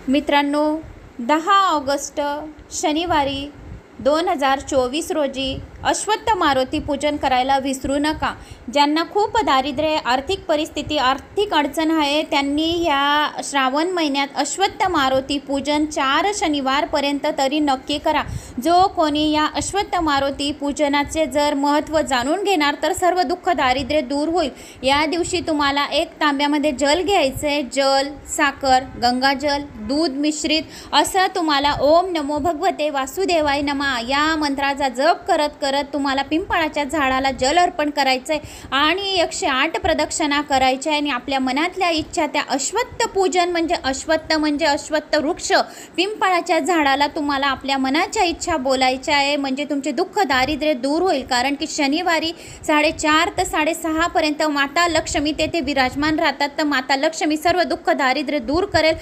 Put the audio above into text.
मित्रांनो, 10 ऑगस्ट शनिवारी 2024 रोजी अश्वत्थ मारुती पूजन करायला विसरू नका. ज्यांना खूप दारिद्र्य, आर्थिक परिस्थिती, आर्थिक अडचण आहे, त्यांनी ह्या श्रावण महिन्यात अश्वत्थ मारुती पूजन 4 शनिवारपर्यंत तरी नक्की करा. जो कोणी या अश्वत्थ मारुती पूजनाचे जर महत्त्व जाणून घेणार तर सर्व दुःख दारिद्र्य दूर होईल. या दिवशी तुम्हाला 1 तांब्यामध्ये जल घ्यायचे. जल, साखर, गंगाजल, दूध मिश्रित असं तुम्हाला ओम नमो भगवते वासुदेवाय नमः या मंत्राचा जप करत करत तुम्हाला पिंपळाच्या झाडाला जल अर्पण करायचं आहे आणि 108 प्रदक्षिणा करायच्या आणि आपल्या मनातल्या इच्छा त्या अश्वत्थ पूजन म्हणजे अश्वत्थ वृक्ष पिंपळाच्या झाडाला तुम्हाला आपल्या मनाच्या इच्छा बोलायच्या आहे. म्हणजे तुमचे दुःख दारिद्र्य दूर होईल. कारण की शनिवारी 4:30 ते 6:30 पर्यंत माता लक्ष्मी तेथे विराजमान राहतात. तर माता लक्ष्मी सर्व दुःख दारिद्र्य दूर करेल.